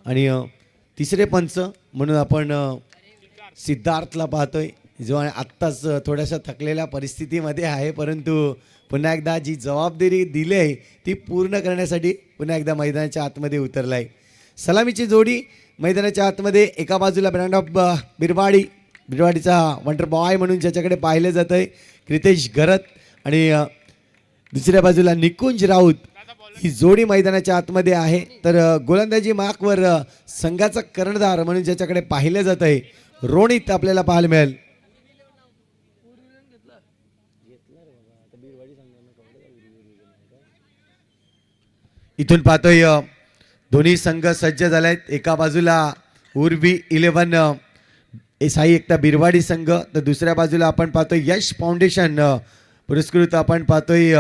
आणि तिसरे पंच म्हणून आपण सिद्धार्थला पाहतोय, जो आत्ताच थोड्याशा थकलेल्या परिस्थितीमध्ये आहे, परंतु पुन्हा एकदा जी जबाबदारी दिली आहे ती पूर्ण करण्यासाठी पुन्हा एकदा मैदानाच्या आतमध्ये उतरला आहे. सलामीची जोडी मैदानाच्या आतमध्ये, एका बाजूला ब्रँड ऑफ बिरवाडीचा वंडर बॉय म्हणून ज्याच्याकडे पाहिलं जातं आहे क्रितेश घरत, आणि दुसऱ्या बाजूला निकुंज राऊत. ही जोडी मैदानाच्या आतमध्ये आहे. तर गोलंदाजी मार्कवर संघाचा कर्णधार म्हणून ज्याच्याकडे पाहिलं जात आहे रोनित आपल्याला पाहायला मिळेल. इथून पाहतोय दोन्ही संघ सज्ज झालेत. एका बाजूला उर्वी 11 साई एकता बिरवाडी संघ, तर दुसऱ्या बाजूला आपण पाहतोय यश फाउंडेशन पुरस्कृत आपण पाहतोय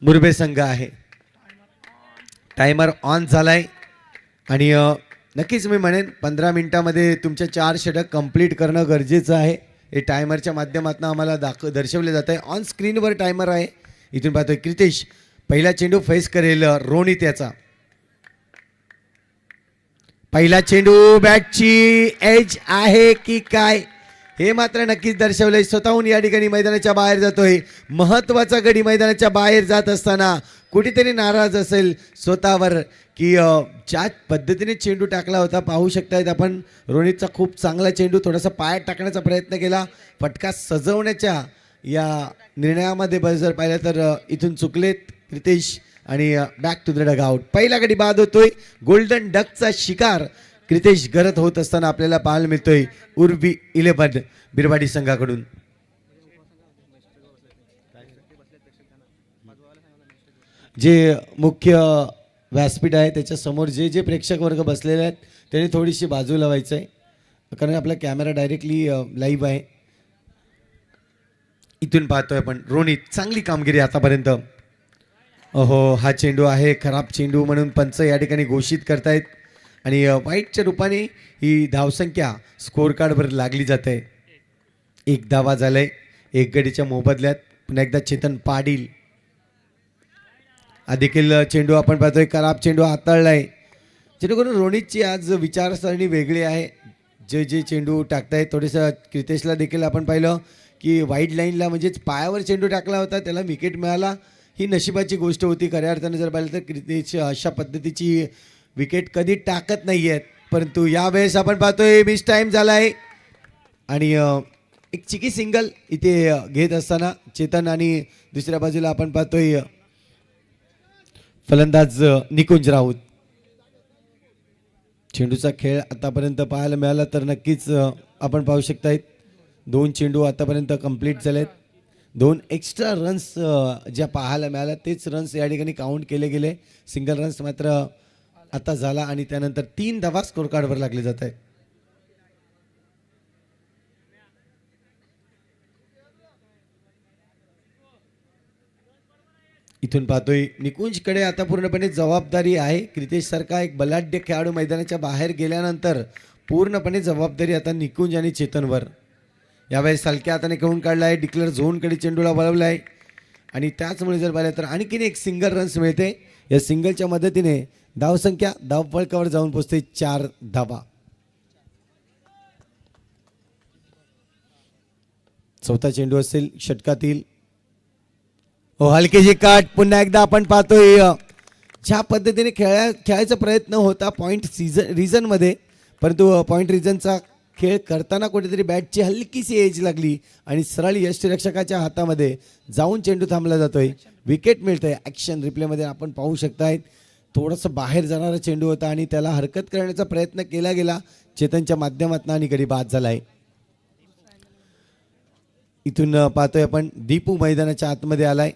मुरबे संघ आहे. टायमर ऑन झालाय आणि नक्कीच मी म्हणेन 15 मिनिटामध्ये तुमच्या 4 षटक कंप्लीट करणं गरजेचं आहे. हे टायमरच्या माध्यमातून आम्हाला दर्शवले जात आहे. ऑन स्क्रीनवर टायमर आहे. इथून पाहतोय क्रितेश पहिला चेंडू फेस करेल रोनित याचा. पहिला चेंडू बॅटची एज आहे की काय हे मात्र नक्कीच दर्शवलंय. स्वतःहून या ठिकाणी मैदानाच्या बाहेर जातोय. महत्त्वाचा गडी मैदानाच्या बाहेर जात असताना कुठेतरी नाराज असेल स्वतःवर की ज्या पद्धतीने चेंडू टाकला होता. पाहू शकतायत आपण रोनितचा खूप चांगला चेंडू थोडासा पायात टाकण्याचा प्रयत्न केला. फटका सजवण्याच्या या निर्णयामध्ये जर पाहिलं तर इथून चुकलेत क्रितेश आणि back to the dugout. पहिला गडी बाद होतोय. गोल्डन डकचा शिकार क्रितेश घरत होत असताना आपल्याला पाहायला मिळतोय उर्वी 11 बिरवाडी संघाकडून. जे मुख्य व्यासपीठ आहे त्याच्या समोर जे जे प्रेक्षक वर्ग बसलेले आहेत त्यांनी थोडीशी बाजू लावायचं आहे, कारण आपला कॅमेरा डायरेक्टली लाईव्ह आहे. इथून पाहतोय आपण रोनित चांगली कामगिरी आतापर्यंत. अहो, हा चेंडू आहे खराब चेंडू म्हणून पंच या ठिकाणी घोषित करतायत आणि वाईटच्या रूपाने ही धावसंख्या स्कोअर कार्डवर लागली जाते. 1 धावा झालाय 1 गडीच्या मोबदल्यात. पुन्हा एकदा चेतन पाटील देखील चेंडू आपण पाहतोय खराब चेंडू हाताळलाय. जेणेकरून रोनितची आज विचारसरणी वेगळी आहे. जे जे चेंडू टाकतायत थोडंसं क्रितेशला देखील आपण पाहिलं की वाईड लाईनला म्हणजेच पायावर चेंडू टाकला होता, त्याला विकेट मिळाला. ही नशिबाची गोष्ट होती. खऱ्या अर्थानं जर पाहिलं तर क्रितेश अशा पद्धतीची विकेट कधी टाकत नाही आहेत, परंतु यावेळेस आपण पाहतोय मिस टाईम झाला आहे आणि एक चिकी सिंगल इथे घेत असताना चेतन आणि दुसऱ्या बाजूला आपण पाहतोय फलंदाज निकुंज राऊत. चेंडूचा खेळ आतापर्यंत पाहायला मिळाला तर नक्कीच आपण पाहू शकतायत 2 चेंडू आतापर्यंत कंप्लीट झालेत. 2 एक्स्ट्रा रन्स ज्या पाहायला मिळाल्या तेच रन्स या ठिकाणी काउंट केले गेले. सिंगल रन्स मात्र आता झाला आणि त्यानंतर 3 धावा स्कोर कार्डवर लागले जात आहेत. इथून पाहतोय निकुंजकडे आता पूर्णपणे जबाबदारी आहे. क्रितेश सारखा एक बलाढ्य खेळाडू मैदानाच्या बाहेर गेल्यानंतर पूर्णपणे जबाबदारी आता निकुंज आणि चेतनवर. यावेळेस हलक्या हाताने खेळून काढला आहे. डिक्लेअर झोनकडे चेंडूला वळवला आहे आणि त्याचमुळे जर पाहिलं तर आणखीन एक सिंगल रन्स मिळते. या सिंगलच्या मदतीने धावसंख्या धावफलकावर जाऊन पोहोचते 4 धावा. चौथा चेंडू असेल षटकातील. हलकेची काट. पुन्हा एकदा आपण पाहतोय ज्या पद्धतीने खेळायचा प्रयत्न होता पॉईंट रिजनमध्ये, परंतु पॉईंट रिजनचा खेळ करताना कुठेतरी बॅटची हलकीशी एज लागली आणि सरळ यष्टीरक्षकाच्या हातामध्ये जाऊन चेंडू थांबला जातोय. विकेट मिळतंय. ॲक्शन रिप्लेमध्ये आपण पाहू शकतायत थोडंसं बाहेर जाणारा चेंडू होता आणि त्याला हरकत करण्याचा प्रयत्न केला गेला चेतनच्या माध्यमातून आणि गडी बाद झालाय. इथून पाहतोय आपण दीपू मैदानाच्या आतमध्ये आलाय.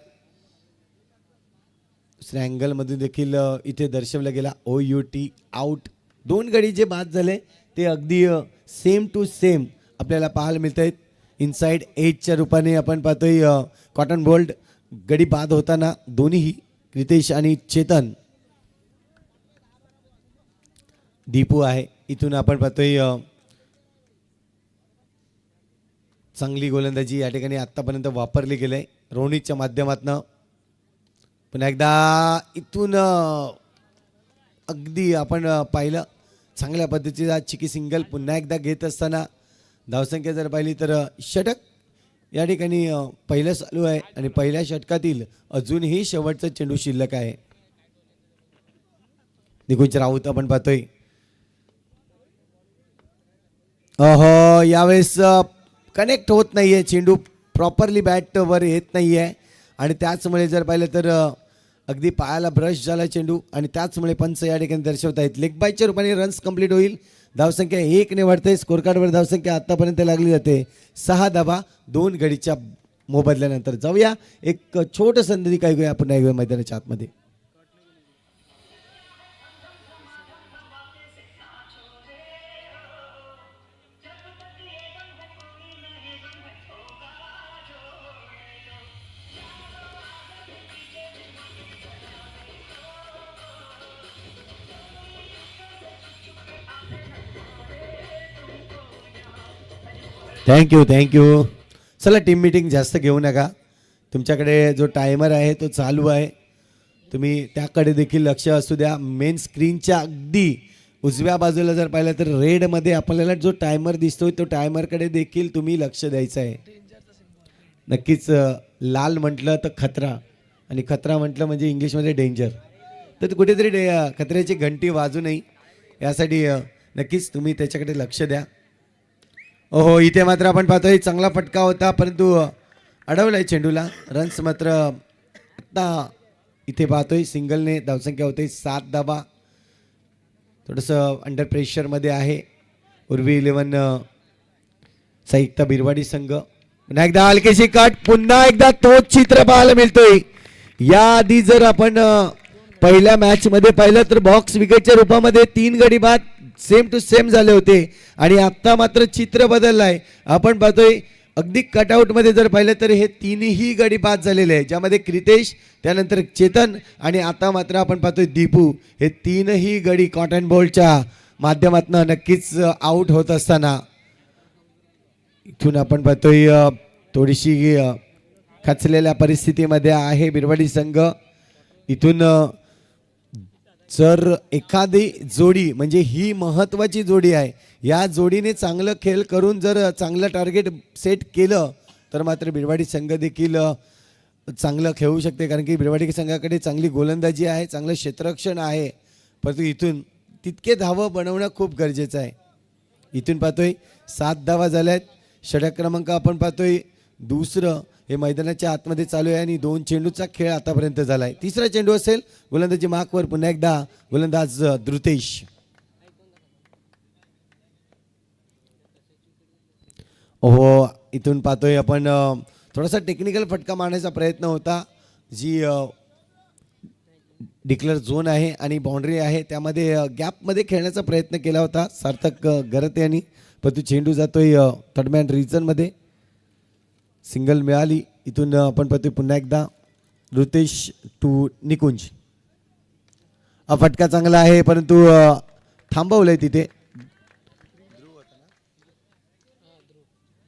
दुसऱ्या अँगलमधून देखील इथे दर्शवला गेला OUT आउट. 2 गडी जे बाद झाले ते अगदी सेम टू सेम आपल्याला पाहायला मिळत आहेत. इनसाइड एजच्या रूपाने आपण पाहतोय कॉटन बोल्ट गडी बाद होताना दोन्ही क्रितेश आणि चेतन. दीपू आहे. इथून आपण पाहतोय चांगली गोलंदाजी या ठिकाणी आतापर्यंत वापरली गेली रोनितच्या माध्यमातून. पुन्हा एकदा इथून अगदी आपण पाहिलं चांगल्या पद्धतीची आज चिकी सिंगल पुन्हा एकदा घेत असताना धावसंख्या जर पाहिली तर षटक या ठिकाणी पहिलं चालू आहे आणि पहिल्या षटकातील अजूनही शेवटचा चेंडू शिल्लक आहे. निकुंज राऊत आपण पाहतोय यावेळेस कनेक्ट होत नाहीये चेंडू प्रॉपरली बॅट वर येत नाहीये आणि त्याचमुळे जर पाहिलं तर अगदी पायाला ब्रश झाला चेंडू आणि त्याचमुळे पंच या ठिकाणी दर्शवत आहेत. लेग बायच्या रूपाने रन्स कंप्लीट होईल. धावसंख्या 1 ने वाढते. स्कोर कार्डवर धावसंख्या आतापर्यंत लागली जाते 6 धावा 2 गडीच्या मोबदल्यानंतर. जाऊया एक छोट संधी काय घेऊया आपण मैदानाच्या आतमध्ये. थँक्यू. चला टीम मीटिंग जास्त घेऊ नका. तुमच्याकडे जो टायमर आहे तो चालू आहे. तुम्ही त्याकडे देखील लक्ष असू द्या. मेन स्क्रीनच्या अगदी उजव्या बाजूला जर पाहिलं तर रेडमध्ये आपल्याला जो टायमर दिसतोय तो टायमरकडे देखील तुम्ही लक्ष द्यायचं आहे. नक्कीच लाल म्हटलं तर खतरा आणि खतरा म्हटलं म्हणजे इंग्लिशमध्ये डेंजर. तर कुठेतरी खतऱ्याची घंटी वाजू नये यासाठी नक्कीच तुम्ही त्याच्याकडे लक्ष द्या. ओहो इथे मात्र आपण पाहतोय चांगला फटका होता परंतु अडवलाय चेंडूला. रन्स मात्र आता इथे पाहतोय सिंगलने धावसंख्या होते 7 धावा. थोडंसं अंडर प्रेशरमध्ये आहे उर्वी 11 संयुक्त बिरवाडी संघ. पुन्हा एकदा हलकेशी कट. पुन्हा एकदा तोच चित्र पाहायला मिळतोय. याआधी जर आपण पहिल्या मॅच मध्ये पाहिलं तर बॉक्स विकेटच्या रूपामध्ये 3 गडी बाद सेम टू सेम झाले होते आणि आता मात्र चित्र बदललंय. आपण पाहतोय अगदी कटआउट मध्ये जर पाहिलं तर हे 3ही गडी बाद झालेले आहे ज्यामध्ये क्रितेश त्यानंतर चेतन आणि आता मात्र आपण पाहतोय दीपू. हे 3ही गडी कॉटन बॉलच्या माध्यमातून नक्कीच आउट होत असताना इथून आपण पाहतोय थोडीशी खचलेल्या परिस्थितीमध्ये आहे बिरवाडी संघ. इथून जर एखादी जोडी म्हणजे ही महत्त्वाची जोडी आहे या जोडीने चांगलं खेळ करून जर चांगलं टार्गेट सेट केलं तर मात्र बिरवाडी संघ देखील चांगलं खेळू शकते. कारण की बिरवाडी संघाकडे चांगली गोलंदाजी आहे चांगलं क्षेत्ररक्षण आहे परंतु इथून तितके धावं बनवणं खूप गरजेचं आहे. इथून पाहतोय 7 धावा झाल्यात. षटक क्रमांक आपण पाहतोय दुसरं हे मैदानाच्या आतमध्ये चालू आहे आणि 2 चेंडूचा खेळ आतापर्यंत झालाय. तिसरा चेंडू असेल. गोलंदाजी मार्कवर पुन्हा एकदा गोलंदाज धृतेश. ओहो इथून पाहतोय आपण थोडासा टेक्निकल फटका मारण्याचा प्रयत्न होता. जी डिक्लेअर झोन आहे आणि बाउंड्री आहे त्यामध्ये गॅपमध्ये खेळण्याचा प्रयत्न केला होता सार्थक गरते यांनी परंतु चेंडू जातोय थर्डमॅन रिजनमध्ये. सिंगल मिळाली. इथून आपण पाहतोय पुन्हा एकदा ऋतेश टू निकुंज. फटका चांगला आहे परंतु थांबवलंय तिथे.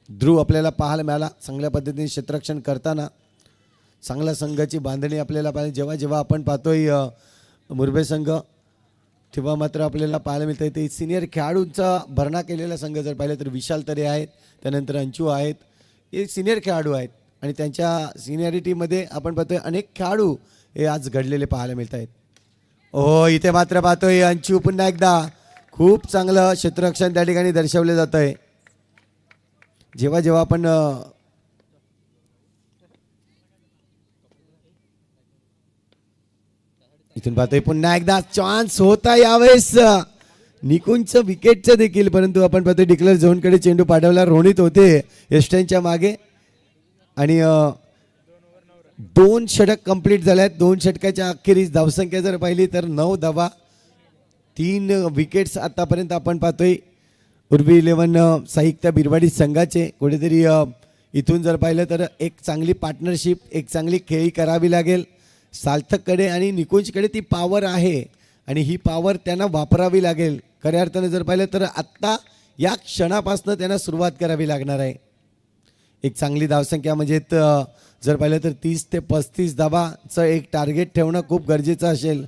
ध्रुव आपल्याला पाहायला मिळाला चांगल्या पद्धतीने क्षेत्ररक्षण करताना. चांगल्या संघाची बांधणी आपल्याला पाहिजे. जेव्हा जेव्हा आपण पाहतोय मुरबे संघ तेव्हा मात्र आपल्याला पाहायला मिळतंय ते सिनियर खेळाडूंचा भरणा केलेला संघ जर पाहिलं तर विशाल तरे आहेत त्यानंतर अंशू आहेत. हे सिनियर खेळाडू आहेत आणि त्यांच्या सिनियरिटीमध्ये आपण पाहतोय अनेक खेळाडू हे आज घडलेले पाहायला मिळत आहेत. हो इथे मात्र पाहतोय अंशू पुन्हा एकदा खूप चांगलं क्षेत्ररक्षण त्या ठिकाणी दर्शवले जात आहे. जेव्हा जेव्हा आपण इथून पाहतोय पुन्हा एकदा चान्स होता यावेळेस निकुंजचं विकेटचं देखील परंतु आपण पाहतोय डिक्लेअर झोनकडे चेंडू पाठवला. रोहित होते एस्टनच्या मागे आणि 2 षटक कंप्लीट झाल्यात. 2 षटकाच्या अखेरीस धावसंख्या जर पाहिली तर 9 धावा 3 विकेट्स आतापर्यंत आपण पाहतोय उर्वी 11 साहित्य बिरवाडी संघाचे. कुठेतरी इथून जर पाहिलं तर एक चांगली पार्टनरशिप एक चांगली खेळी करावी लागेल. सार्थककडे आणि निकुंजकडे ती पॉवर आहे आणि ही पॉवर त्यांना वापरावी लागेल. खऱ्या अर्थाने जर पाहिलं तर आत्ता या क्षणापासून त्यांना सुरुवात करावी लागणार आहे. एक चांगली धावसंख्या म्हणजे जर पाहिलं तर 30 ते 35 धावाचं एक टार्गेट ठेवणं खूप गरजेचं असेल.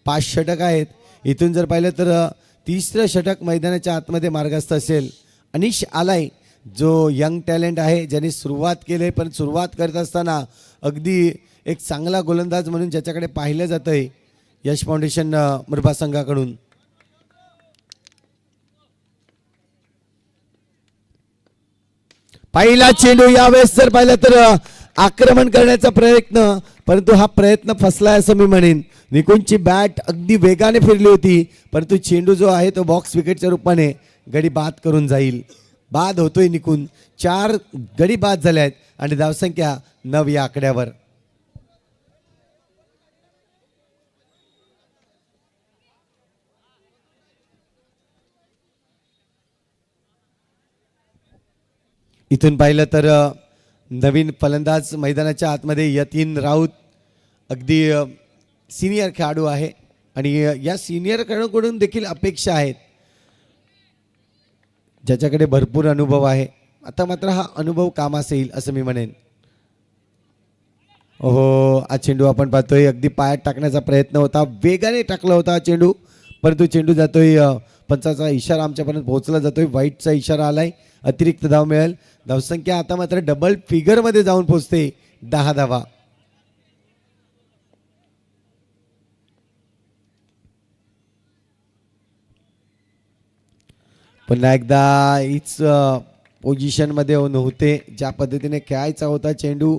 5 षटक आहेत. इथून जर पाहिलं तर तिसरं षटक मैदानाच्या आतमध्ये मार्गस्थ असेल. अनिश आलाय जो यंग टॅलेंट आहे, ज्याने सुरुवात केली, पण सुरुवात करत असताना अगदी एक चांगला गोलंदाज म्हणून ज्याच्याकडे पाहिलं जातंय यश फाउंडेशन मुरबा संघाकडून. पहिला चेंडू यावेळेस जर पाहिलं तर आक्रमण करण्याचा प्रयत्न, परंतु हा प्रयत्न फसलाय असं मी म्हणेन. निकुंजची बॅट अगदी वेगाने फिरली होती, परंतु चेंडू जो आहे तो बॉक्स विकेटच्या रूपाने गडी बाद करून जाईल. बाद होतोय निकुंज. 4 गडी बाद झाले आहेत आणि धावसंख्या 9 या आकड्यावर. इथून पाहिलं तर नवीन फलंदाज मैदानाच्या आतमध्ये यतीन राऊत अगदी सिनियर खेळाडू आहे आणि या सिनियर खेळाडूकडून देखील अपेक्षा आहेत, ज्याच्याकडे भरपूर अनुभव आहे. आता मात्र हा अनुभव कामास येईल असं मी म्हणेन. ओहो, हा चेंडू आपण पाहतोय अगदी पायात टाकण्याचा प्रयत्न होता, वेगाने टाकला होता चेंडू, परंतु चेंडू जातोय. पंचाचा इशारा आमच्यापर्यंत पोहोचला जातोय. व्हाईटचा इशारा आलाय, अतिरिक्त धाव मिळेल. धावसंख्या आता मात्र डबल फिगरमध्ये जाऊन पोहोचते, 10 धावा. पुन्हा एकदा हीच पोझिशनमध्ये नव्हते ज्या पद्धतीने खेळायचा होता चेंडू,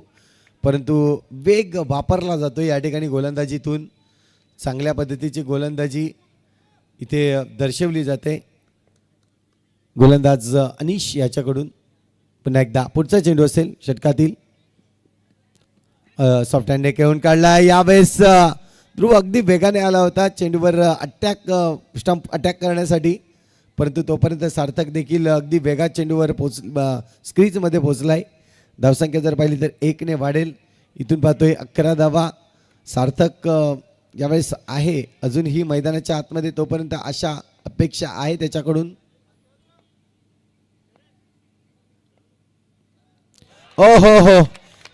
परंतु वेग वापरला जातो या ठिकाणी गोलंदाजीतून. चांगल्या पद्धतीची गोलंदाजी इथे दर्शवली जाते गोलंदाज अनिश याच्याकडून. पुन्हा एकदा पुढचा चेंडू असेल षटकातील. सॉफ्ट हँड खेळून काढला. यावेळेस ध्रुव अगदी वेगाने आला होता चेंडूवर अटॅक, स्टंप अटॅक करण्यासाठी, परंतु तोपर्यंत सार्थक देखील अगदी वेगात चेंडूवर स्क्रीजमध्ये पोहोचलाय. धावसंख्या जर पाहिली तर 1 ने वाढेल. इथून पाहतोय 11 धावा. सार्थक यावेळेस आहे अजूनही मैदानाच्या आतमध्ये, तोपर्यंत अशा अपेक्षा आहे त्याच्याकडून. ओ हो हो,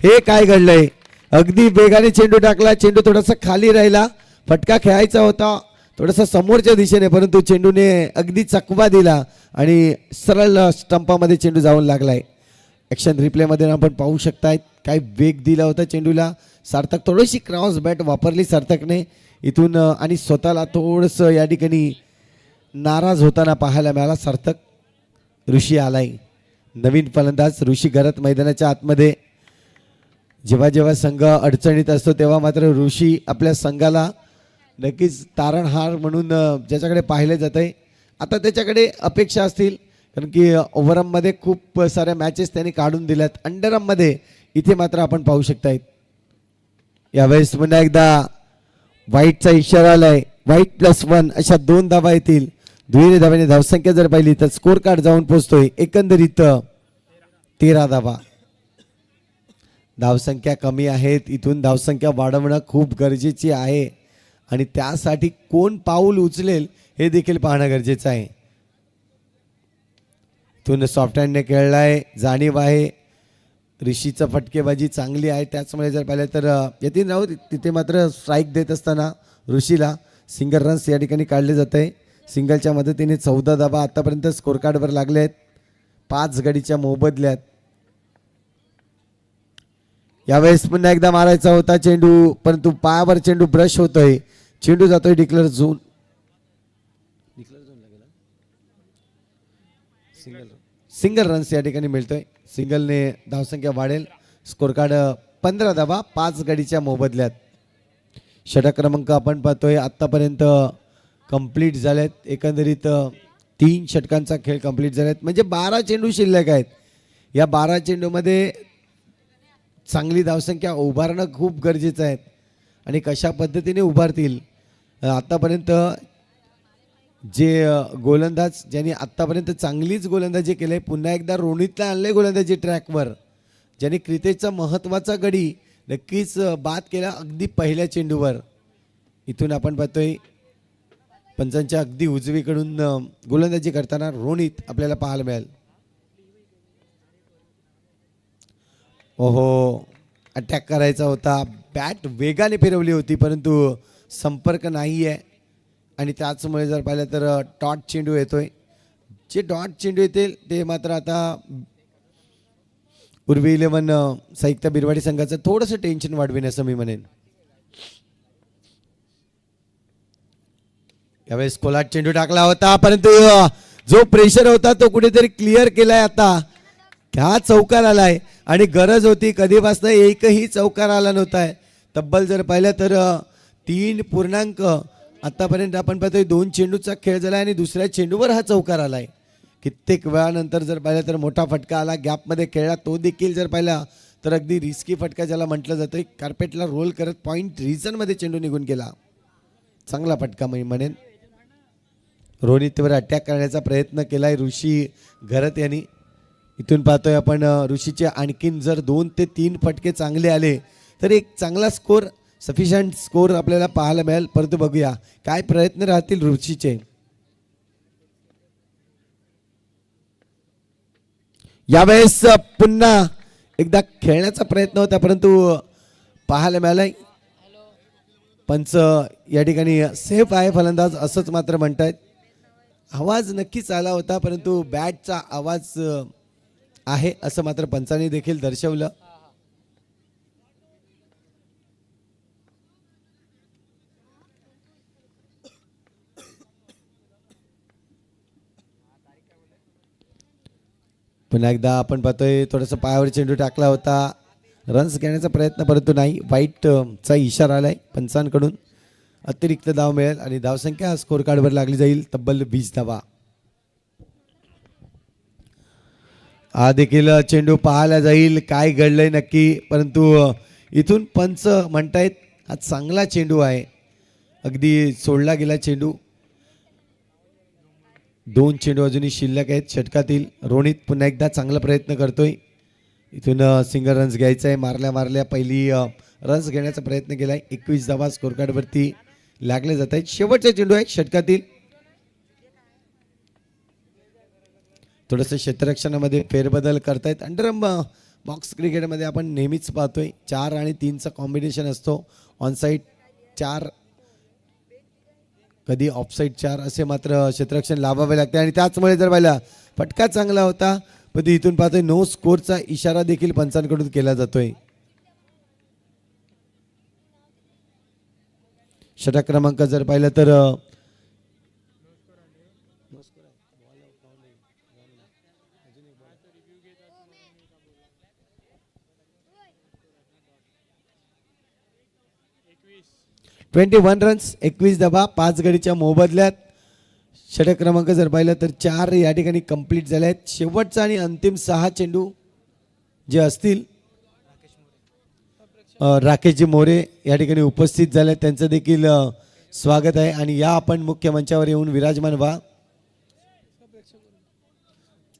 हे काय घडलंय? अगदी वेगाने चेंडू टाकला, चेंडू थोडासा खाली राहिला, फटका खेळायचा होता थोडासा समोरच्या दिशेने, परंतु चेंडूने अगदी चकवा दिला आणि सरळ स्टंपामध्ये चेंडू जाऊन लागलाय. ॲक्शन रिप्लेमध्ये आपण पाहू शकताय काय वेग दिला होता चेंडूला. सार्थक थोडीशी क्रॉस बॅट वापरली सार्थकने इथून आणि स्वतःला थोडंसं या ठिकाणी नाराज होताना पाहायला मिळाला सार्थक. ऋषी आलाय, नवीन फलंदाज ऋषी घरात मैदानाच्या आतमध्ये. जेव्हा जेव्हा संघ अडचणीत असतो तेव्हा मात्र ऋषी आपल्या संघाला नक्कीच तारणहार म्हणून ज्याच्याकडे पाहिले जाते. आता त्याच्याकडे अपेक्षा असतील, कारण की ओव्हरआर्ममध्ये खूप साऱ्या मॅचेस त्यांनी काढून दिल्यात. अंडरआर्ममध्ये इथे मात्र आपण पाहू शकतायत. यावेळेस पुन्हा एकदा व्हाईटचा इशारा आलाय. व्हाईट +1 अशा 2 धावा येतील. दुहेरी धाव्याने धावसंख्या जर पाहिली तर स्कोर कार्ड जाऊन पोहोचतोय एकंदरीत 13 धावा. धावसंख्या कमी आहेत, इथून धावसंख्या वाढवणं खूप गरजेची आहे आणि त्यासाठी कोण पाऊल उचलेल हे देखील पाहणं गरजेचं आहे. इथून सॉफ्ट हँडने खेळलाय, जाणीव आहे. ऋषीचं फटकेबाजी चांगली आहे, त्याचमुळे जर पाहिलं तर यतीन राऊत तिथे मात्र स्ट्राईक देत असताना ऋषीला सिंगल रन्स या ठिकाणी काढले जाते. सिंगलच्या मदतीने 14 धावा आतापर्यंत स्कोर कार्डवर लागले आहेत, 5 गडीच्या मोबदल्यात. यावेळेस पुन्हा एकदा मारायचा होता चेंडू, परंतु पायावर चेंडू ब्रश होतोय. चेंडू जातोय डिक्लेअर झोन. सिंगल रन्स या ठिकाणी मिळतोय. सिंगलने धावसंख्या वाढेल. स्कोर कार्ड 15 धावा 5 गडीच्या मोबदल्यात. षटक क्रमांक आपण पाहतोय आतापर्यंत कंप्लीट झालेत. एकंदरीत 3 षटकांचा खेळ कंप्लीट झालेत, म्हणजे 12 चेंडू शिल्लक आहेत. या 12 चेंडूमध्ये चांगली धावसंख्या उभारणं खूप गरजेचं आहे आणि कशा पद्धतीने उभारतील. आतापर्यंत जे गोलंदाज ज्यांनी आत्तापर्यंत चांगलीच गोलंदाजी केली, पुन्हा एकदा रोनितला आणले गोलंदाजी ट्रॅकवर, ज्यांनी क्रिकेटचा महत्त्वाचा गडी नक्कीच बाद केला अगदी पहिल्या चेंडूवर. इथून आपण पाहतोय पंचांच्या अगदी उजवीकडून गोलंदाजी करताना रोनित आपल्याला पाहायला मिळेल. ओहो, अटॅक करायचा होता, बॅट वेगाने फिरवली होती परंतु संपर्क नाही आहे. आणि त्याचमुळे जर पाहिलं तर डॉट चेंडू येतोय. जे डॉट चेंडू येतील ते मात्र आता उर्वी 11 संयुक्त बिरवाडी संघाचं थोडंसं टेन्शन वाढवेन असं मी म्हणेन. यावेळेस कोलाट चेंडू टाकला होता परंतु जो प्रेशर होता तो कुठेतरी क्लिअर केलाय. आता ह्या चौकार आलाय आणि गरज होती कधीपासून एकही चौकार आला नव्हता. तब्बल जर पाहिलं तर 3 आतापर्यंत आपण पाहतोय 2 चेंडूचा खेळ झाला आणि दुसऱ्या चेंडूवर हा चौकार आलाय. कित्येक वेळानंतर जर पाहिलं तर मोठा फटका आला गॅपमध्ये खेळला, तो देखील जर पाहिला तर अगदी रिस्की फटका ज्याला म्हटलं जातं. कार्पेटला रोल करत पॉईंट रिजनमध्ये चेंडू निघून गेला. चांगला फटका मी म्हणेन. रोहितवर अटॅक करण्याचा प्रयत्न केलाय ऋषी घरत यांनी. इथून पाहतोय आपण ऋषीचे आणखीन जर 2 ते 3 फटके चांगले आले तर एक चांगला स्कोर, सफिशियंट स्कोर आपल्याला पाहायला मिळेल. परंतु बघूया काय प्रयत्न राहतील ऋषीचे. यावेळेस पुन्हा एकदा खेळण्याचा प्रयत्न होता परंतु पाहायला मिळालाय पंच या ठिकाणी सेफ आहे फलंदाज असंच मात्र म्हणतायत. आवाज नक्कीच आला होता परंतु बॅटचा आवाज आहे असं मात्र पंचांनी देखील दर्शवलं. पुन्हा एकदा आपण पाहतोय थोडंसं पायावर चेंडू टाकला होता, रन्स घेण्याचा प्रयत्न परंतु नाही. वाईटचा इशारा आलाय पंचांकडून. अतिरिक्त धाव मिळेल आणि धावसंख्या स्कोर कार्डवर लागली जाईल तब्बल 20 धावा. हा देखील चेंडू पाहायला जाईल काय घडलंय नक्की, परंतु इथून पंच म्हणतायत हा चांगला चेंडू आहे. अगदी सोडला गेला चेंडू. 2 चेंडू अजूनही शिल्लक आहेत षटकातील. रोहित पुन्हा एकदा चांगला प्रयत्न करतोय. इथून सिंगल रन्स घ्यायचा आहे. मारल्या पहिली रन्स घेण्याचा प्रयत्न केलाय. 21 धावा स्कोर कार्डवरती लागले जात आहेत. शेवटचा चेंडू आहे षटकातील. थोडंसं क्षेत्ररक्षणामध्ये फेरबदल करतायत. अंडरम बॉक्स क्रिकेटमध्ये आपण नेहमीच पाहतोय 4 आणि 3चा कॉम्बिनेशन असतो. ऑनसाईड 4 कधी ऑफसाईड 4 असे मात्र क्षेत्ररक्षण लावावे लागते आणि त्याचमुळे जर पाहिला फटका चांगला होता पण इथून पाहतोय नो स्कोरचा इशारा देखील पंचांकडून केला जातोय. षटक क्रमांक जर पाहिलं तर 21 रन्स 21 धावा 5 गडीच्या मोबदल्यात. षटक क्रमांक जर पाहिलं तर 4 या ठिकाणी कंप्लीट झाले आहेत. शेवटचा आणि अंतिम 6 चेंडू जे असतील राकेशजी मोरे या ठिकाणी उपस्थित झाले, त्यांचं देखील स्वागत आहे आणि या आपण मुख्य मंचावर येऊन विराजमान व्हा.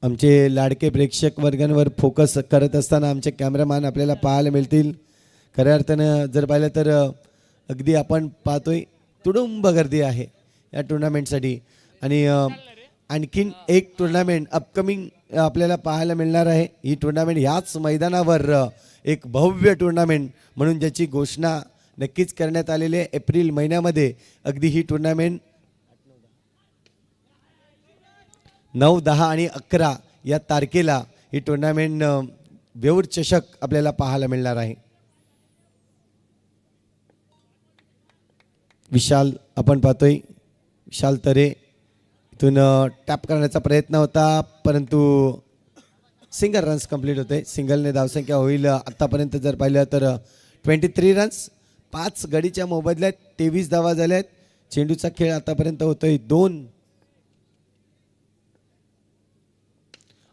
आमचे लाडके प्रेक्षक वर्गांवर फोकस करत असताना आमचे कॅमेरामॅन आपल्याला पाहायला मिळतील. खऱ्या अर्थानं जर पाहिलं तर अगदी आपण पाहतोय तुडुंब गर्दी आहे या टुर्नामेंटसाठी आणि आणखीन एक टुर्नामेंट अपकमिंग आपल्याला पाहायला मिळणार आहे. ही टुर्नामेंट ह्याच मैदानावर एक भव्य टुर्नामेंट म्हणून ज्याची घोषणा नक्कीच करण्यात आलेली आहे. एप्रिल महिन्यामध्ये अगदी ही टुर्नामेंट 9, 10 आणि 11 या तारखेला ही टुर्नामेंट वेऊर चषक आपल्याला पाहायला मिळणार आहे. विशाल आपण पाहतोय विशाल तरे इथून टॅप करण्याचा प्रयत्न होता परंतु सिंगल रन्स कंप्लीट होते. सिंगलने धावसंख्या होईल आतापर्यंत जर पाहिलं तर 23 रन्स 5 गडीच्या मोबदल्यात 23 धावा झाल्यात. चेंडूचा खेळ आतापर्यंत होतोय 2.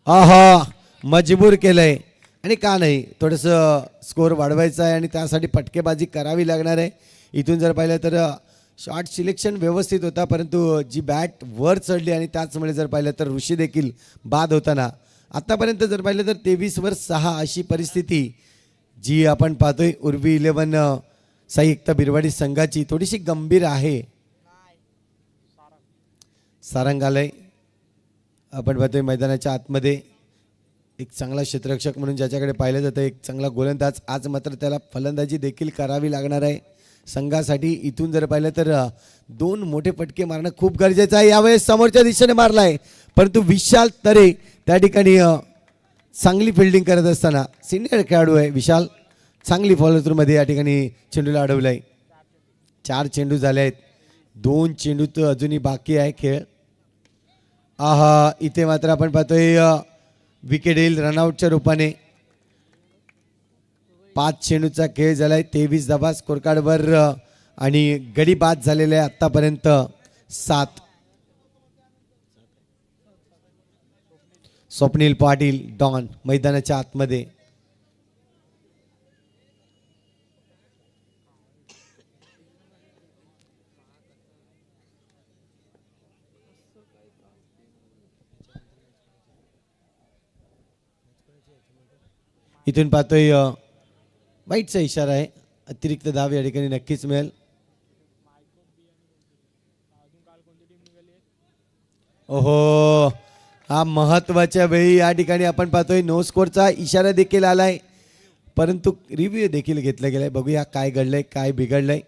आहा मजबूर केलंय आणि का नाही थोडंसं स्कोर वाढवायचा आहे आणि त्यासाठी फटकेबाजी करावी लागणार आहे. इथून जर पाहिलं तर शॉट सिलेक्शन व्यवस्थित होता परंतु जी बॅट वर चढली आणि त्याचमुळे जर पाहिलं तर ऋषी देखील बाद होताना. आतापर्यंत जर पाहिलं तर 23 वर 6 अशी परिस्थिती जी आपण पाहतोय उर्वी 11 संयुक्त बिरवाडी संघाची थोडीशी गंभीर आहे. सारंगालय आपण पाहतोय मैदानाच्या आतमध्ये एक चांगला क्षेत्ररक्षक म्हणून ज्याच्याकडे पाहिलं जातं एक चांगला गोलंदाज. आज मात्र त्याला फलंदाजी देखील करावी लागणार आहे. संघासाठी इथून जर पाहिलं तर 2 मोठे फटके मारणं खूप गरजेचं आहे. यावेळेस समोरच्या दिशेने मारलाय परंतु विशाल तरे त्या ठिकाणी चांगली फिल्डिंग करत असताना सिनियर खेळाडू आहे विशाल, चांगली फॉलो थ्रू मध्ये या ठिकाणी चेंडूला अडवलाय. 4 चेंडू झाले आहेत, 2 चेंडू तर अजूनही बाकी आहे खेळ. आहा, इथे मात्र आपण पाहतोय विकेट येईल रनआउटच्या रूपाने. 5 चेंडूचा खेळ झालाय, 23 धावा स्कोर कार्डवर आणि गडी बाद झालेले आहे आतापर्यंत 7. स्वप्नील पाटील डॉन मैदानाच्या आतमध्ये. इथून पाहतोय वाईटचा इशारा आहे, अतिरिक्त धाव या ठिकाणी नक्कीच मिळेल. ओहो, हा महत्वाच्या वेळी या ठिकाणी आपण पाहतोय नो स्कोरचा इशारा देखील आलाय परंतु रिव्ह्यू देखील घेतला गेलाय. बघूया काय घडलंय, काय बिघडलंय.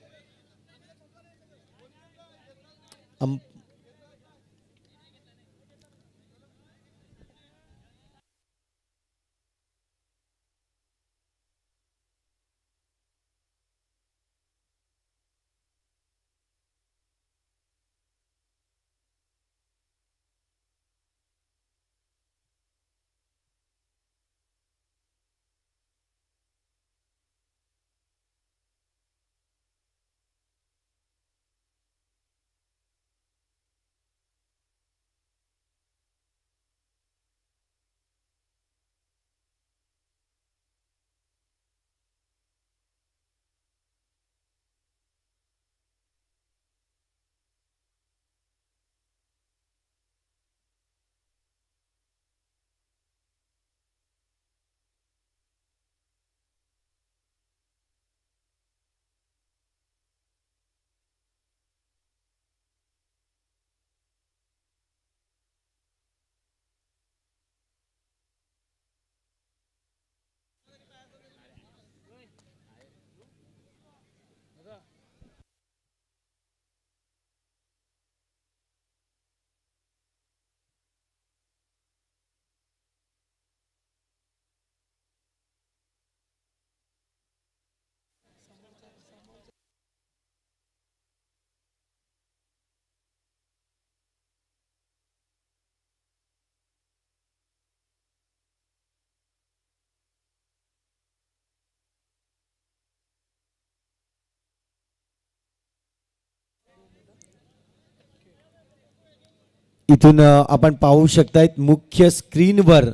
इथून आपण पाहू शकतायत मुख्य स्क्रीनवर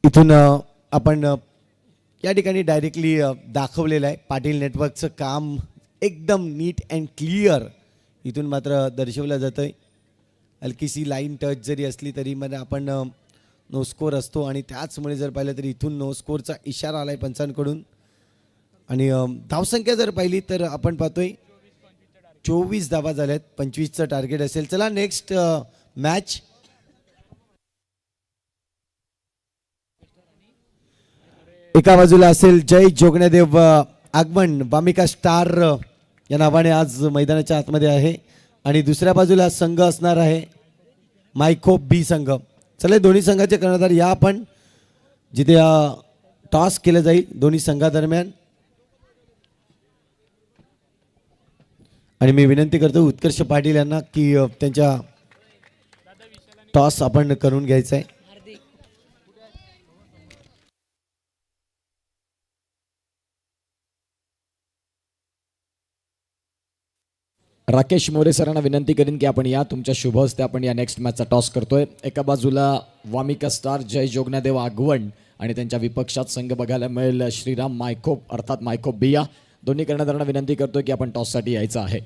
इथून आपण या ठिकाणी डायरेक्टली दाखवलेलं आहे. पाटील नेटवर्कचं काम एकदम नीट अँड क्लिअर इथून मात्र दर्शवलं जातं आहे. हलकीशी लाईन टच जरी असली तरी मध्ये आपण नो स्कोर असतो आणि त्याचमुळे जर पाहिलं तर इथून नो स्कोरचा इशारा आला आहे पंचांकडून. आणि धावसंख्या जर पाहिली तर आपण पाहतोय 24 धावा झाल्यात, 25चं टार्गेट असेल. चला नेक्स्ट मॅच. एका बाजूला असेल जय जोगण्यादेव आगमन वामिका स्टार या नावाने आज मैदानाच्या आतमध्ये आहे आणि दुसऱ्या बाजूला संघ असणार आहे मायको बी संघ. चला दोन्ही संघाचे कर्णधार या आपण जिथे टॉस केलं जाईल दोन्ही संघादरम्यान. आणि मी विनंती करतो उत्कर्ष पाटील यांना की त्यांच्या टॉस आपण करून घ्यायचा आहे. राकेश मोरे सरांना विनंती करीन की आपण या तुमच्या शुभ हस्ते आपण या नेक्स्ट मॅचचा टॉस करतोय. एका बाजूला वामिका स्टार जय जोगण्यादेव आगवण आणि त्यांच्या विपक्षात संघ बघायला मिळेल श्रीराम मायकोप अर्थात मायकोप बिया. दोन्ही कर्णधारांना विनंती करतो की आपण टॉससाठी यायचं आहे.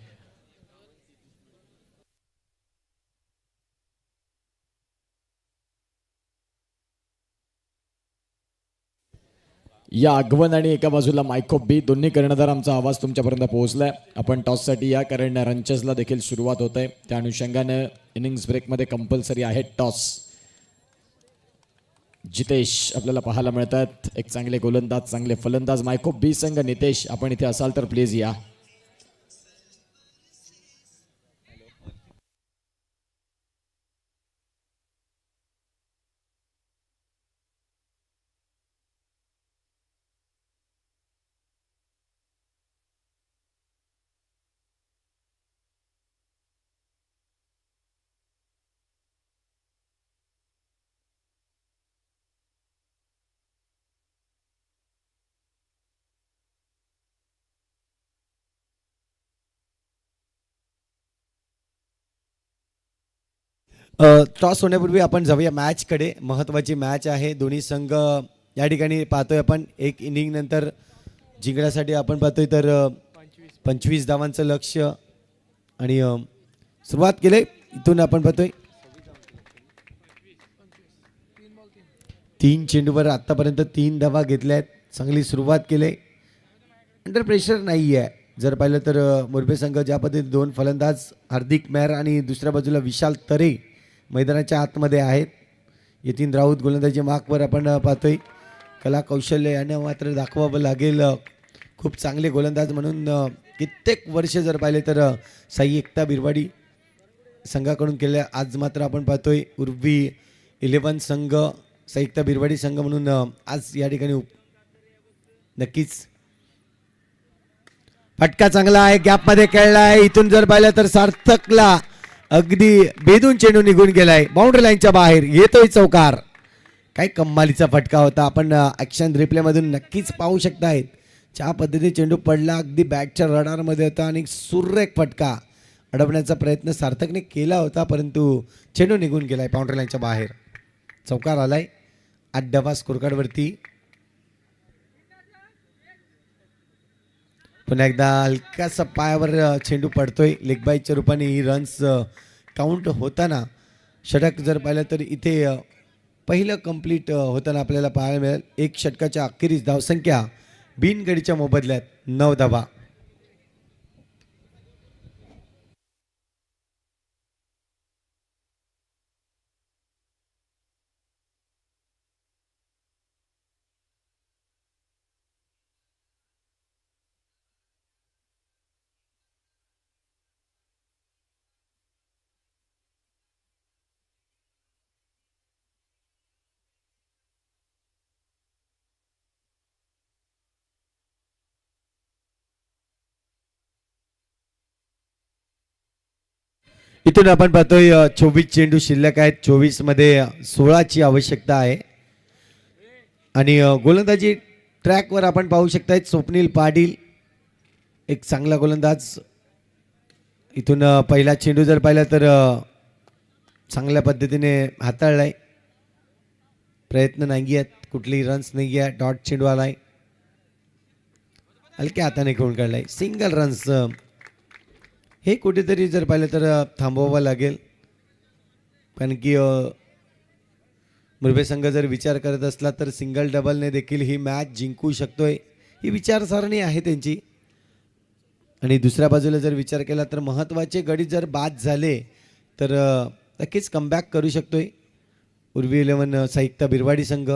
या आगवन आणि एका बाजूला मायको बी दोन्ही कर्णधार आमचा आवाज तुमच्यापर्यंत पोहोचलाय. आपण टॉससाठी या, कारण रनचेसला देखील सुरुवात होत आहे. त्या अनुषंगाने इनिंग्स ब्रेकमध्ये कंपल्सरी आहे टॉस. जितेश आपल्याला पाहायला मिळतात, एक चांगले गोलंदाज, चांगले फलंदाज. मायको बी संघ नितेश, आपण इथे असाल तर प्लीज या. टॉस होण्यापूर्वी आपण जाऊया मॅचकडे. महत्त्वाची मॅच आहे. दोन्ही संघ या ठिकाणी पाहतोय आपण. एक इनिंग नंतर जिंकण्यासाठी आपण पाहतोय तर 25 धावांचं लक्ष्य आणि सुरुवात केले. इथून आपण पाहतोय 3 चेंडूवर आत्तापर्यंत 3 धावा घेतल्या आहेत. चांगली सुरुवात केली. अंडर प्रेशर नाही आहे. जर पाहिलं तर मुरबे संघ ज्या पद्धतीने 2 फलंदाज हार्दिक मेहर आणि दुसऱ्या बाजूला विशाल तरे मैदानाच्या आतमध्ये आहेत. यतीन राऊत गोलंदाजी मार्कवर आपण पाहतोय. कला कौशल्य यांना मात्र दाखवावं लागेल. खूप चांगले गोलंदाज म्हणून कित्येक वर्ष जर पाहिले तर साई एकता बिरवाडी संघाकडून केल्या. आज मात्र आपण पाहतोय उर्वी 11 संघ, साई एकता बिरवाडी संघ म्हणून आज या ठिकाणी नक्कीच फटका चांगला आहे. गॅपमध्ये खेळला आहे. इथून जर पाहिलं तर सार्थकला अगदी बेदून चेंडू निघून गेलाय. बाउंड्री लाईनच्या बाहेर येतोय चौकार. काय कम्मालीचा फटका होता. आपण ॲक्शन रिप्लेमधून नक्कीच पाहू शकतायत ज्या पद्धतीने चेंडू पडला. अगदी बॅटच्या रडारमध्ये होता आणि सुरेख फटका अडवण्याचा प्रयत्न सार्थकने केला होता, परंतु चेंडू निघून गेलाय बाउंड्री लाईनच्या बाहेर. चौकार आलाय. 8 धावा स्कोरकार्डवरती. पुन्हा एकदा हलकासा पायावर चेंडू पडतोय. लेग बाईच्या रूपाने ही रन्स काउंट होताना षटक जर पाहिलं तर इथे पहिलं कंप्लीट होताना आपल्याला पाहायला मिळेल. 1 षटकाच्या अखेरीस धावसंख्या बिनगडीच्या मोबदल्यात 9 धावा. इथून आपण पाहतोय 24 चेंडू शिल्लक आहेत. 24 मध्ये 16ची आवश्यकता आहे. आणि गोलंदाजी ट्रॅकवर आपण पाहू शकताय स्वप्नील पाटील, एक चांगला गोलंदाज. इथून पहिला चेंडू जर पाहिला तर चांगल्या पद्धतीने हाताळलाय. प्रयत्न नाही आहेत, कुठलीही रन्स नाही आहे. डॉट चेंडू आलाय. हलक्या हाताने खेळून काढलाय. सिंगल रन्स हे कुठेतरी जर पाहिलं तर थांबवावं लागेल, कारण की मुरबे संघ जर विचार करत असला तर सिंगल डबलने देखील ही मॅच जिंकू शकतोय, ही विचारसरणी आहे त्यांची. आणि दुसऱ्या बाजूला जर विचार केला तर महत्त्वाचे गडी जर बाद झाले तर नक्कीच कमबॅक करू शकतोय उर्वी 11 साई बिरवाडी संघ.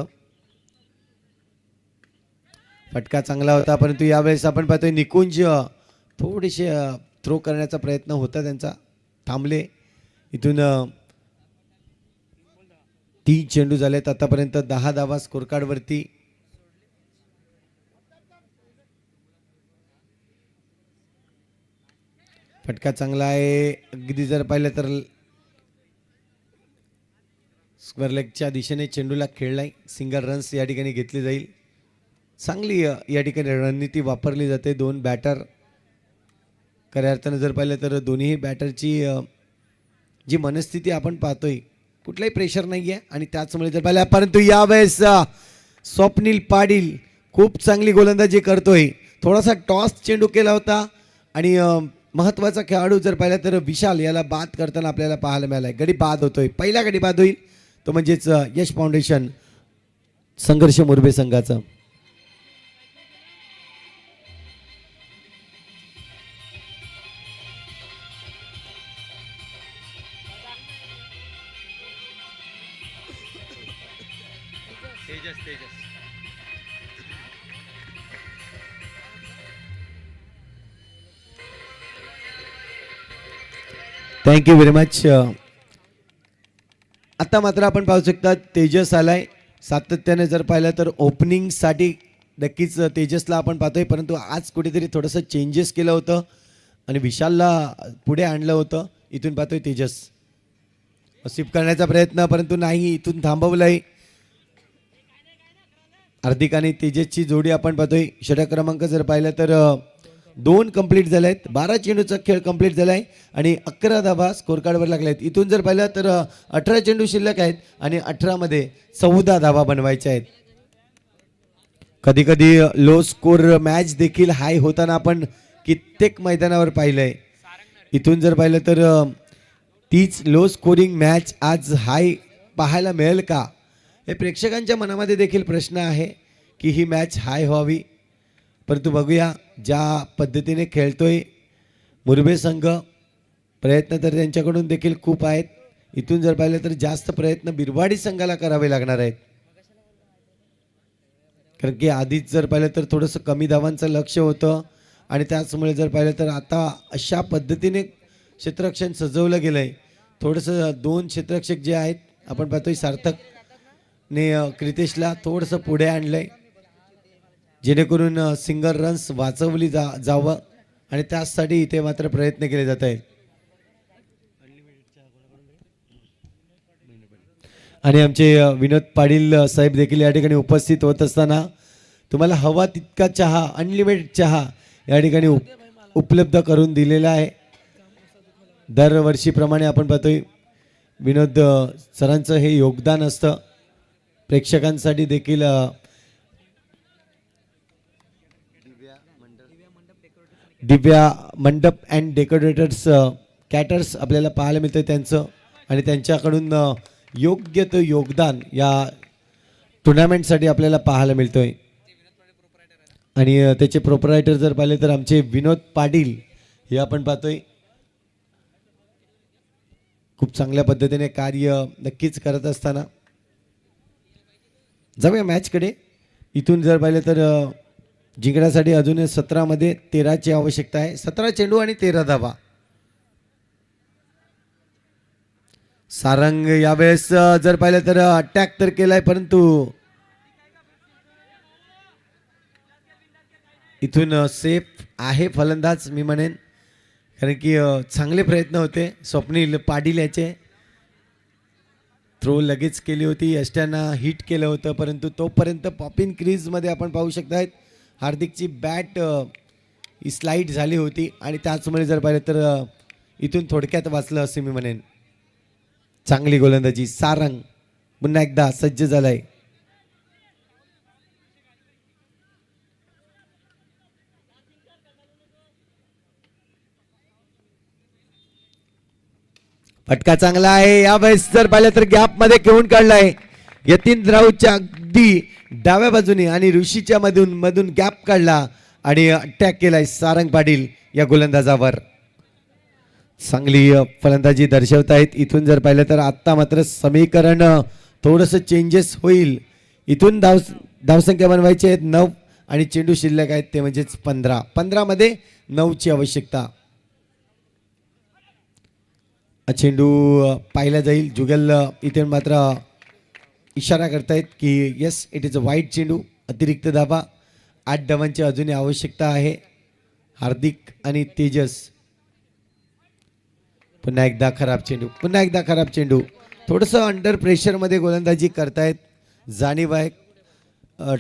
फटका चांगला होता, परंतु यावेळेस आपण पाहतोय निकुंज थोडेसे थ्रो करण्याचा प्रयत्न होता त्यांचा, थांबले. इथून 3 चेंडू झालेत आतापर्यंत. 10 धावा स्कोर कार्डवरती. फटका चांगला आहे. अगदी जर पाहिलं तर स्क्वेअर लेगच्या दिशेने चेंडूला खेळलाय. सिंगल रन्स या ठिकाणी घेतली जाईल. चांगली या ठिकाणी रणनीती वापरली जाते. 2 बॅटर खऱ्या अर्थानं जर पाहिलं तर दोन्ही बॅटरची जी मनस्थिती आपण पाहतोय, कुठलाही प्रेशर नाही आहे. आणि त्याचमुळे जर पाहिलं, परंतु यावेळेस स्वप्नील पाटील खूप चांगली गोलंदाजी करतोय. थोडासा टॉस चेंडू केला होता आणि महत्त्वाचा खेळाडू जर पाहिला तर विशाल याला बाद करताना आपल्याला पाहायला मिळालाय. गडी बाद होतोय, पहिला गडी बाद होईल तो म्हणजेच यश फाउंडेशन संघर्ष मुरबे संघाचा. Thank you very much. आता मात्र आपण पाहू शकता तेजस आलाय. सातत्याने जर पाहिलं तर ओपनिंगसाठी नक्कीच तेजसला आपण पाहतोय, परंतु आज कुठेतरी थोडंसं चेंजेस केलं होतं आणि विशालला पुढे आणलं होतं. इथून पाहतोय तेजस स्वीप करण्याचा प्रयत्न, परंतु नाही, इथून थांबवलंय. हार्दिक आणि तेजसची जोडी आपण पाहतोय. षटक क्रमांक जर पाहिलं तर 2 कंप्लीट झाले आहेत. 12 चेंडूचा खेळ कंप्लीट झाला आहे आणि 11 धाबा स्कोर कार्डवर लागले आहेत. इथून जर पाहिलं तर 18 चेंडू शिल्लक आहेत आणि 18मध्ये 14 धाबा बनवायच्या आहेत. कधी कधी लो स्कोर मॅच देखील हाय होताना आपण कित्येक मैदानावर पाहिलंय. इथून जर पाहिलं तर तीच लो स्कोरिंग मॅच आज हाय पाहायला मिळेल का, हे प्रेक्षकांच्या मनामध्ये देखील प्रश्न आहे की ही मॅच हाय व्हावी. परंतु बघूया ज्या पद्धतीने खेळतोय मुरबे संघ, प्रयत्न तर त्यांच्याकडून देखील खूप आहेत. इथून जर पाहिलं तर जास्त प्रयत्न बिरवाडी संघाला करावे लागणार आहेत, कारण की आधीच जर पाहिलं तर थोडंसं कमी धावांचं लक्ष होतं आणि त्याचमुळे जर पाहिलं तर आता अशा पद्धतीने क्षेत्ररक्षण सजवलं गेलं आहे. थोडंसं 2 क्षेत्ररक्षक जे आहेत आपण पाहतोय सार्थकने क्रितेशला थोडंसं पुढे आणलं आहे जेणेकरून सिंगल रन्स वाचवली जावं आणि त्यासाठी इथे मात्र प्रयत्न केले जात आहेत. आणि आमचे विनोद पाटील साहेब देखील या ठिकाणी उपस्थित होत असताना तुम्हाला हवा तितका चहा, अनलिमिटेड चहा या ठिकाणी उपलब्ध करून दिलेला आहे. दरवर्षीप्रमाणे आपण पाहतोय विनोद सरांचं हे योगदान असतं. प्रेक्षकांसाठी देखील दिव्या मंडप अँड डेकोरेटर्स कॅटर्स आपल्याला पाहायला मिळतं त्यांचं, आणि त्यांच्याकडून योग्य तो योगदान या टुर्नामेंटसाठी आपल्याला पाहायला मिळतोय. आणि त्याचे प्रोप्रायटर जर पाहिले तर आमचे विनोद पाटील हे आपण पाहतोय खूप चांगल्या पद्धतीने कार्य नक्कीच करत असताना. जाऊया मॅचकडे. इथून जर पाहिलं तर जिंकण्यासाठी अजून 17मध्ये 13ची आवश्यकता आहे. 17 चेंडू आणि 13 धावा. सारंग यावेळेस जर पाहिलं तर अटॅक तर केलाय, परंतु इथून सेफ आहे फलंदाज मी म्हणेन, कारण की चांगले प्रयत्न होते. स्वप्नील पाटील याचे थ्रो लगेच केली होती, यष्ट्यांना हिट केलं होतं, परंतु तोपर्यंत पॉपिन क्रीजमध्ये आपण पाहू शकतायत हार्दिकची बॅट ही स्लाईड झाली होती आणि त्याचमुळे जर पाहिलं तर इथून थोडक्यात वाचलं असे मी म्हणेन. चांगली गोलंदाजी. सारंग पुन्हा एकदा सज्ज झालाय. फटका चांगला आहे. यावेळेस जर पाहिलं तर गॅप मध्ये घेऊन काढलाय यतीन राऊतच्या अगदी डाव्या बाजूने आणि ऋषीच्या मधून गॅप काढला आणि अटॅक केलाय सारंग पाटील या गोलंदाजावर. चांगली फलंदाजी दर्शवतायत. इथून जर पाहिलं तर आत्ता मात्र समीकरण थोडंसं चेंजेस होईल. इथून धावसंख्या बनवायची आहेत 9 आणि चेंडू शिल्लक आहेत ते म्हणजेच 15. 15मध्ये 9ची आवश्यकता. चेंडू पाहिला जाईल. जुगल इथे मात्र इशारा करतायत की येस इट इज अ वाईट चेंडू. अतिरिक्त धाबा 8 धावांची अजूनही आवश्यकता आहे. हार्दिक आणि तेजस पुन्हा एकदा खराब चेंडू. थोडंसं अंडर प्रेशरमध्ये गोलंदाजी करतायत. जाणीव आहे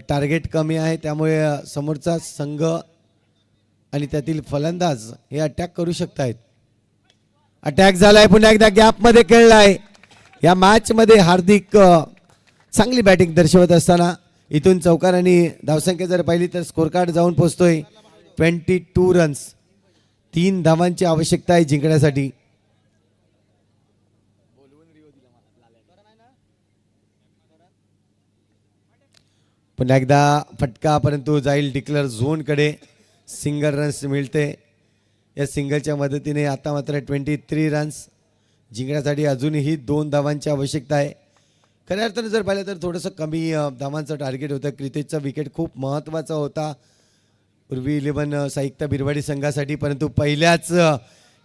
टार्गेट कमी आहे, त्यामुळे समोरचा संघ आणि त्यातील फलंदाज हे अटॅक करू शकतायत. अटॅक झालाय. पुन्हा एकदा गॅपमध्ये खेळलाय. या मॅचमध्ये हार्दिक चांगली बॅटिंग दर्शवत असताना इथून चौकार आणि धावसंख्या जर पाहिली तर स्कोर कार्ड जाऊन पोहोचतोय 22 रन्स. 3 धावांची आवश्यकता आहे जिंकण्यासाठी. पुन्हा एकदा फटका, परंतु जाईल डिक्लेअर झोनकडे. सिंगल रन्स मिळते. या सिंगलच्या मदतीने आता मात्र 23 रन्स. जिंकण्यासाठी अजूनही 2 धावांची आवश्यकता आहे. खऱ्या अर्थानं जर पाहिलं तर थोडंसं कमी धावांचं टार्गेट होतं. क्रितेशचा विकेट खूप महत्त्वाचा होता पूर्वी 11 साहित्य बिरवाडी संघासाठी, परंतु पहिल्याच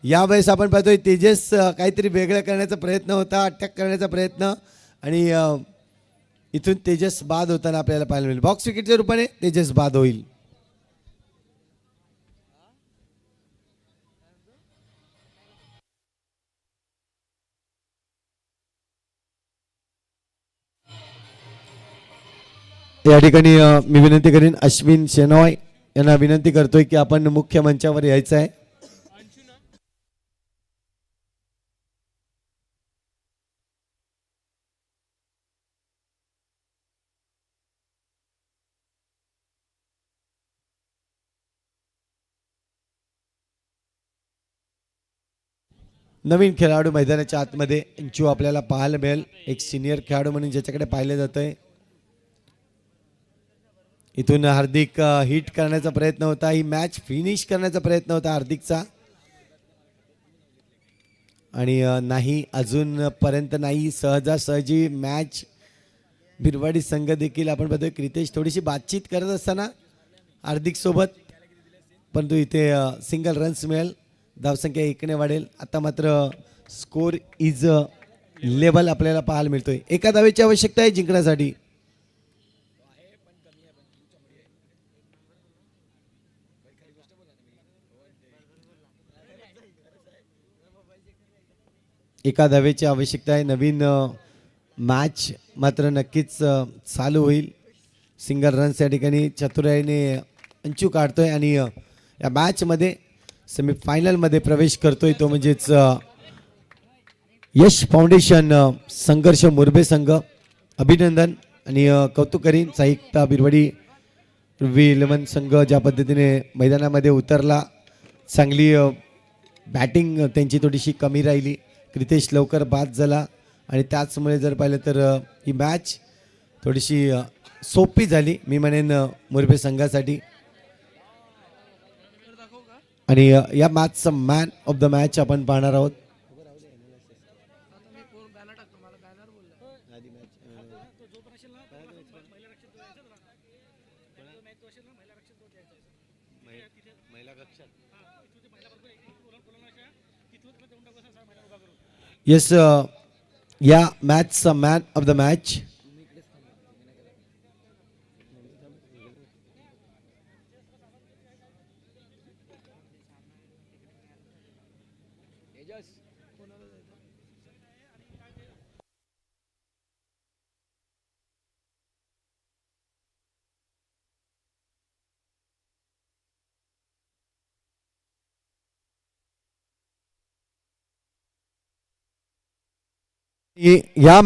यावेळेस आपण पाहतोय तेजस काहीतरी वेगळं करण्याचा प्रयत्न होता, अटॅक करण्याचा प्रयत्न, आणि इथून तेजस बाद होताना आपल्याला पाहायला मिळेल. बॉक्स विकेटच्या रूपाने तेजस बाद होईल. या ठिकाणी मी विनंती करीन अश्विन शेनॉय यांना विनंती करतोय की आपण मुख्य मंचावर यायचं आहे. नवीन खेळाडू मैदानाच्या आतमध्ये इंचू आपल्याला पाहायला मिळेल. एक सिनियर खेळाडू म्हणून ज्याच्याकडे पाहिलं जातंय. इथून हार्दिक हिट करण्याचा प्रयत्न होता. ही मॅच फिनिश करण्याचा प्रयत्न होता हार्दिकचा, आणि नाही, अजूनपर्यंत नाही. सहजासहजी मॅच बिरवाडी संघ देखील आपण बघतोय क्रितेश थोडीशी बातचीत करत असताना हार्दिक सोबत, परंतु इथे सिंगल रन्स मिळेल. धावसंख्या 1ने वाढेल. आता मात्र स्कोर इज लेवल आपल्याला पाहायला मिळतोय. एका धावेची आवश्यकता आहे जिंकण्यासाठी. एका धावेची आवश्यकता आहे. नवीन मॅच मात्र नक्कीच चालू होईल. सिंगल रन्स या ठिकाणी चतुराईने अंचू काढतोय आणि या मॅचमध्ये सेमीफायनलमध्ये प्रवेश करतोय तो म्हणजेच यश फाउंडेशन संघर्ष मुरबे संघ. अभिनंदन आणि कौतुक करीन साहित्य बिरवाडी 11 संघ ज्या पद्धतीने मैदानामध्ये उतरला. चांगली बॅटिंग त्यांची थोडीशी कमी राहिली. क्रितेश लवकर बाद झाला आणि त्याचमुळे जर पाहिलं तर ही मॅच थोडीशी सोपी झाली मी म्हणेन मुरबे संघासाठी. आणि या मॅचचा मॅन ऑफ द मॅच आपण पाहणार आहोत. येस, या मॅचचा मॅन ऑफ द मॅच या